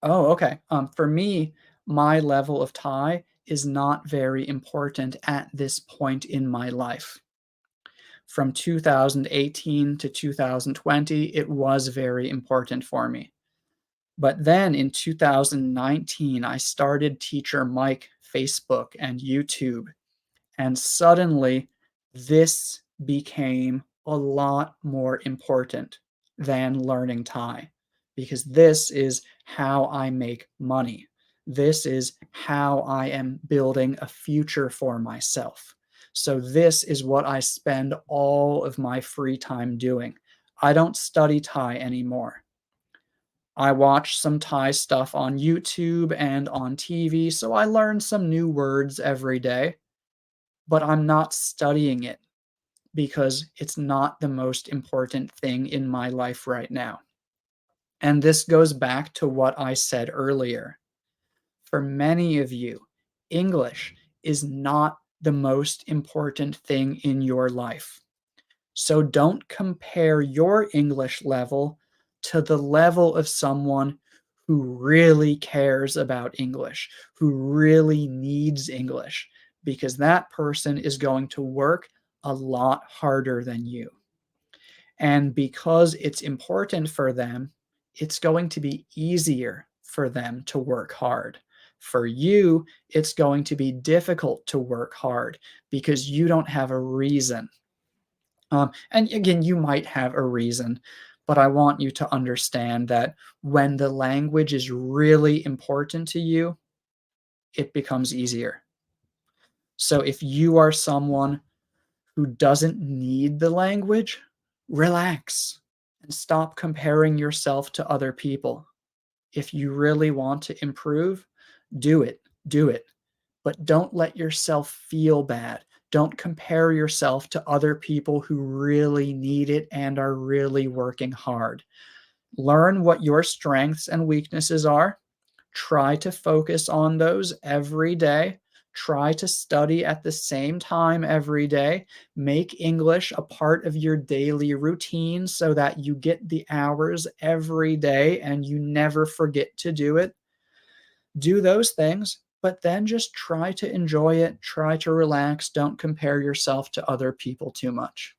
oh, okay. For me, my level of Thai is not very important at this point in my life. From 2018 to 2020, it was very important for me. But then in 2019, I started Teacher Mike Facebook and YouTube, and suddenly this became a lot more important than learning Thai because this is how I make money. This is how I am building a future for myself. So, this is what I spend all of my free time doing. I don't study Thai anymore. I watch some Thai stuff on YouTube and on TV, so I learn some new words every day, but I'm not studying it because it's not the most important thing in my life right now. And this goes back to what I said earlier. For many of you, English is not the most important thing in your life. So don't compare your English level to the level of someone who really cares about English, who really needs English, because that person is going to work a lot harder than you. And because it's important for them, it's going to be easier for them to work hard. For you, it's going to be difficult to work hard because you don't have a reason. And again, you might have a reason, but I want you to understand that when the language is really important to you, it becomes easier. So if you are someone who doesn't need the language, relax and stop comparing yourself to other people. If you really want to improve, do it. Do it. But don't let yourself feel bad. Don't compare yourself to other people who really need it and are really working hard. Learn what your strengths and weaknesses are. Try to focus on those every day. Try to study at the same time every day. Make English a part of your daily routine so that you get the hours every day and you never forget to do it. Do those things, but then just try to enjoy it. Try to relax. Don't compare yourself to other people too much.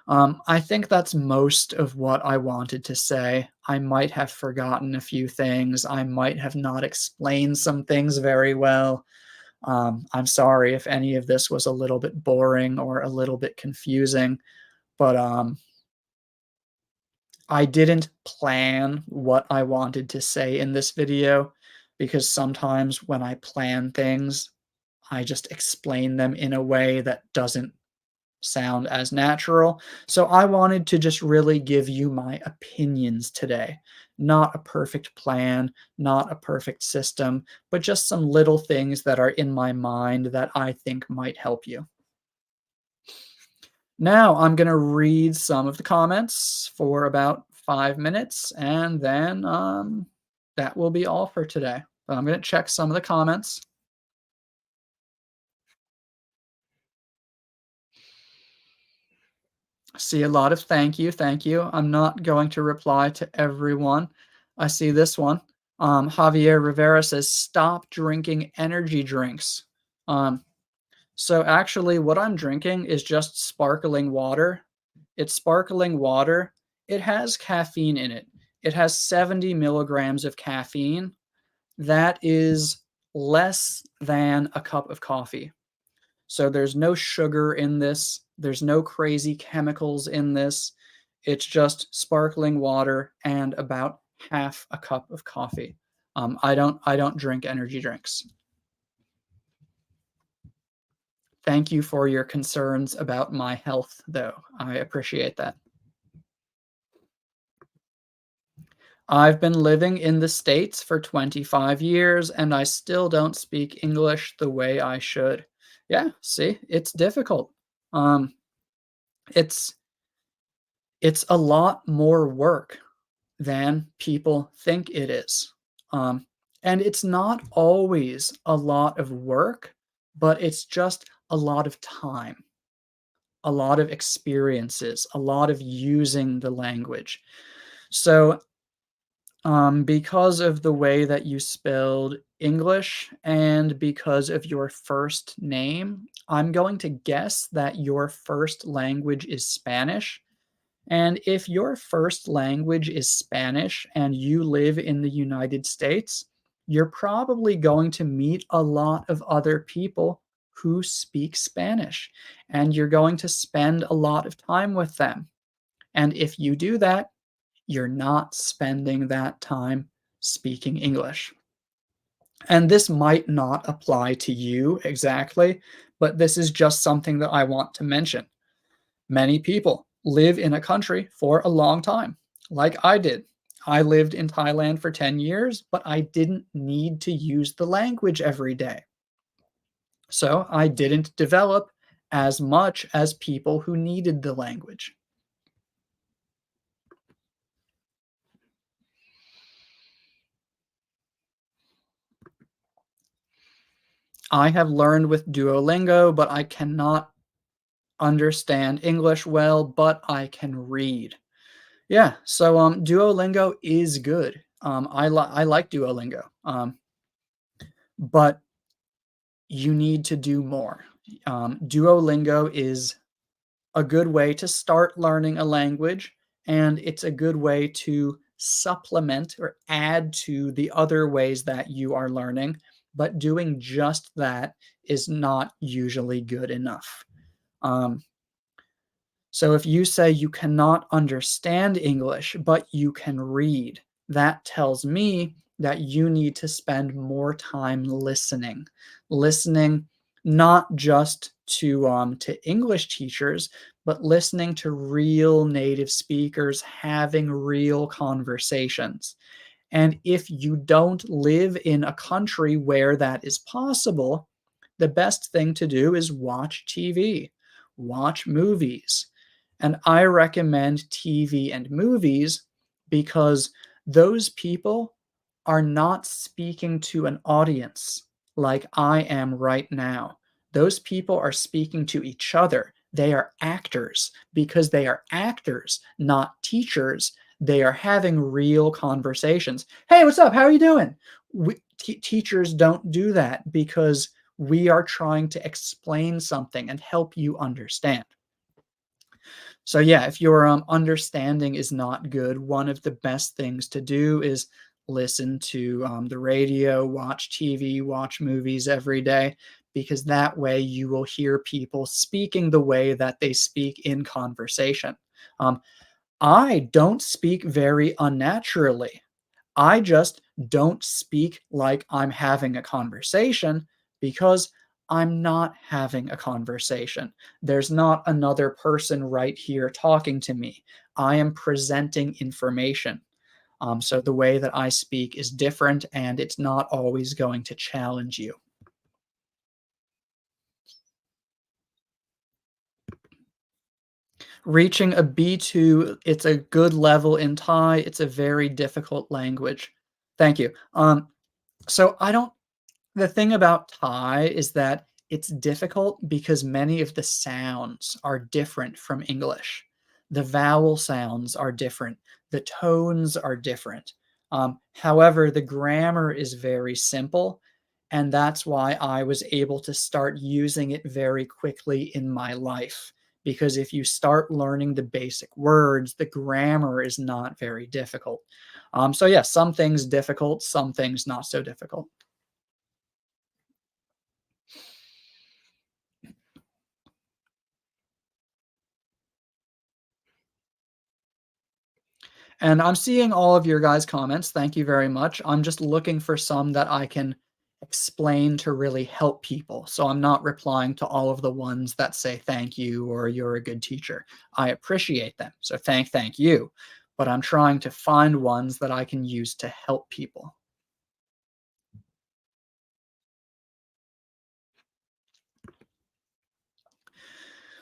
I think that's most of what I wanted to say. I might have forgotten a few things. I might have not explained some things very well. I'm sorry if any of this was a little bit boring or a little bit confusing, but I didn't plan what I wanted to say in this video because sometimes when I plan things, I just explain them in a way that doesn't sound as natural. So I wanted to just really give you my opinions today. Not a perfect plan, not a perfect system, but just some little things that are in my mind that I think might help you. Now I'm going to read some of the comments for about 5 minutes, and then that will be all for today. But I'm going to check some of the comments. See a lot of thank you, thank you. I'm not going to reply to everyone. I see this one. Javier Rivera says, stop drinking energy drinks. Um, so actually what I'm drinking is just sparkling water. It's sparkling water. It has caffeine in it. It has 70 milligrams of caffeine. That is less than a cup of coffee. So there's no sugar in this. There's no crazy chemicals in this. It's just sparkling water and about half a cup of coffee. I don't drink energy drinks. Thank you for your concerns about my health, though. I appreciate that. I've been living in the States for 25 years and I still don't speak English the way I should. Yeah, see, it's difficult. Um, it's it's a lot more work than people think it is. Um, and it's not always a lot of work, but it's just a lot of time, a lot of experiences, a lot of using the language. So, because of the way that you spelled English and because of your first name, I'm going to guess that your first language is Spanish. And if your first language is Spanish and you live in the United States, you're probably going to meet a lot of other people who speak Spanish, and you're going to spend a lot of time with them. And if you do that, you're not spending that time speaking English. And this might not apply to you exactly, but this is just something that I want to mention. Many people live in a country for a long time, like I did. I lived in Thailand for 10 years, but I didn't need to use the language every day. So I didn't develop as much as people who needed the language. I have learned with Duolingo, but I cannot understand English well, but I can read. Yeah, so Duolingo is good. I like Duolingo, but you need to do more. Duolingo is a good way to start learning a language, and it's a good way to supplement or add to the other ways that you are learning. But doing just that is not usually good enough. Um, so if you say you cannot understand English, but you can read, that tells me that you need to spend more time listening. Listening not just to English teachers, but listening to real native speakers having real conversations. And if you don't live in a country where that is possible, the best thing to do is watch TV, watch movies. And I recommend TV and movies because those people are not speaking to an audience like I am right now. Those people are speaking to each other. They are actors because they are actors, not teachers. They are having real conversations. Hey, what's up? How are you doing? Teachers don't do that because we are trying to explain something and help you understand. So yeah, if your understanding is not good, one of the best things to do is listen to the radio, watch TV, watch movies every day, because that way you will hear people speaking the way that they speak in conversation. Um, I don't speak very unnaturally. I just don't speak like I'm having a conversation because I'm not having a conversation. There's not another person right here talking to me. I am presenting information. So the way that I speak is different and it's not always going to challenge you. Reaching a B2, it's a good level in Thai. It's a very difficult language. Thank you. So I don't The thing about Thai is that it's difficult because many of the sounds are different from English. The vowel sounds are different. The tones are different. However, the grammar is very simple, and that's why I was able to start using it very quickly in my life. Because if you start learning the basic words, the grammar is not very difficult. So yeah, some things difficult, some things not so difficult. And I'm seeing all of your guys' comments. Thank you very much. I'm just looking for some that I can explain to really help people. So I'm not replying to all of the ones that say thank you or you're a good teacher. I appreciate them. So thank you. But I'm trying to find ones that I can use to help people.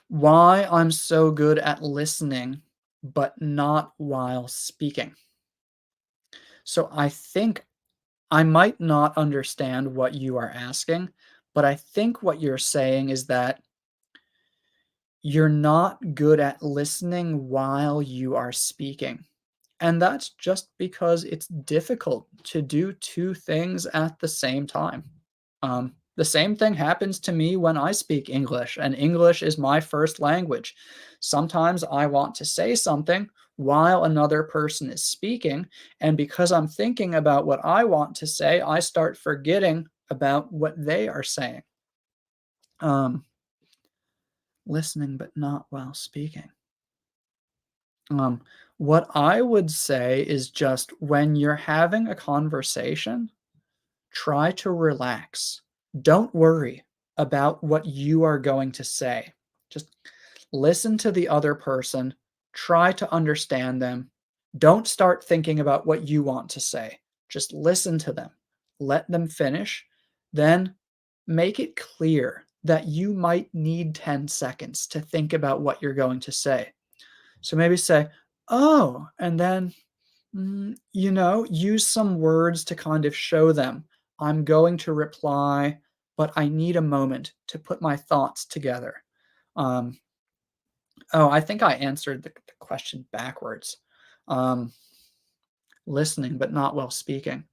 Why I'm so good at listening, but not while speaking. So I think I might not understand what you are asking, but I think what you're saying is that you're not good at listening while you are speaking. And that's just because it's difficult to do two things at the same time. The same thing happens to me when I speak English, and English is my first language. Sometimes I want to say something while another person is speaking, and because I'm thinking about what I want to say, I start forgetting about what they are saying. Um, Listening, but not while speaking. Um, what I would say is just when you're having a conversation, try to relax. Don't worry about what you are going to say. Just listen to the other person, try to understand them. Don't start thinking about what you want to say. Just listen to them. Let them finish. Then make it clear that you might need 10 seconds to think about what you're going to say. So maybe say, "Oh," and then, use some words to kind of show them, "I'm going to reply, but I need a moment to put my thoughts together." Um, oh, I think I answered the question backwards. Um, Listening, but not while speaking.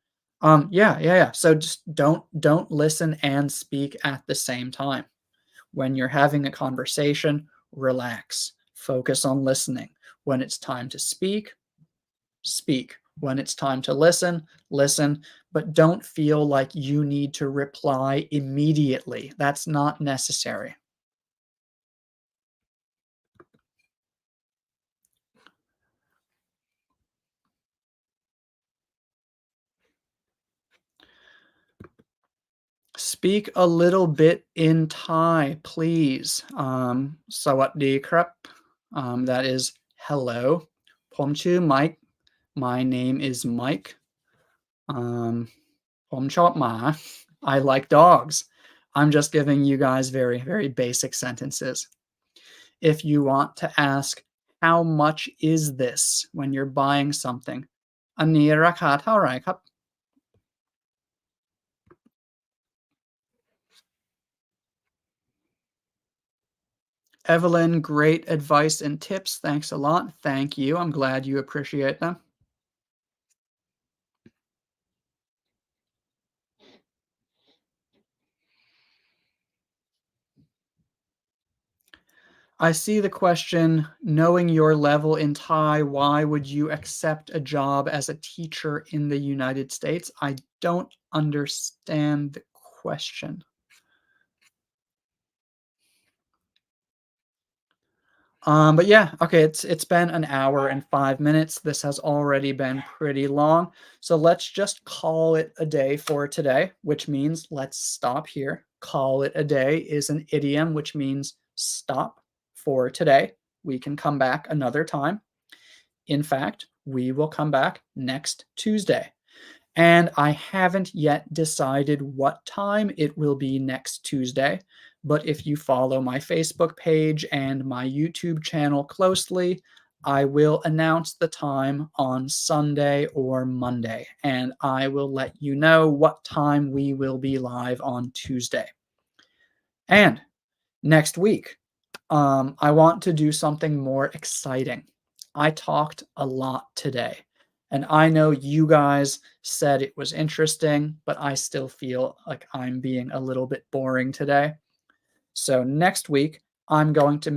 Yeah. So just don't listen and speak at the same time. When you're having a conversation, relax. Focus on listening. When it's time to speak, speak. When it's time to listen, listen, but don't feel like you need to reply immediately. That's not necessary. Speak a little bit in Thai, please. Sawadee krap. That is hello. ผมชื่อ Mike. My name is Mike. Um, ผมชอบหมา I like dogs. I'm just giving you guys very, very basic sentences. If you want to ask, how much is this when you're buying something? อันนี้ราคาเท่าไหร่ครับ Evelyn, great advice and tips. Thanks a lot. Thank you. I'm glad you appreciate them. I see the question, knowing your level in Thai, why would you accept a job as a teacher in the United States? I don't understand the question. But yeah, okay, it's been an hour and 5 minutes. This has already been pretty long. So let's just call it a day for today, which means let's stop here. Call it a day is an idiom which means stop for today. We can come back another time. In fact, we will come back next Tuesday. And I haven't yet decided what time it will be next Tuesday. But if you follow my Facebook page and my YouTube channel closely, I will announce the time on Sunday or Monday, and I will let you know what time we will be live on Tuesday. And next week, I want to do something more exciting. I talked a lot today, and I know you guys said it was interesting, but I still feel like I'm being a little bit boring today. So next week, I'm going to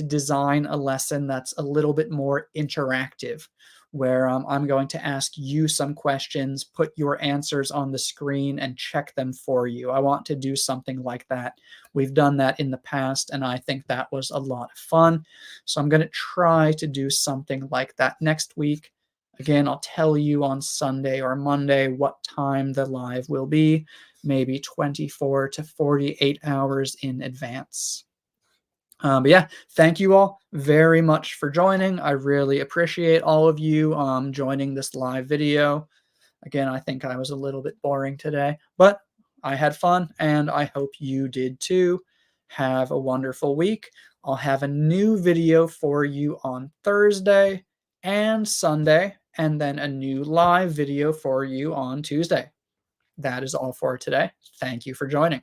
design a lesson that's a little bit more interactive, where I'm going to ask you some questions, put your answers on the screen, and check them for you. I want to do something like that. We've done that in the past, and I think that was a lot of fun. So I'm going to try to do something like that next week. Again, I'll tell you on Sunday or Monday what time the live will be, maybe 24 to 48 hours in advance. But yeah, thank you all very much for joining. I really appreciate all of you joining this live video. Again, I think I was a little bit boring today, but I had fun and I hope you did too. Have a wonderful week. I'll have a new video for you on Thursday and Sunday, and then a new live video for you on Tuesday. That is all for today. Thank you for joining.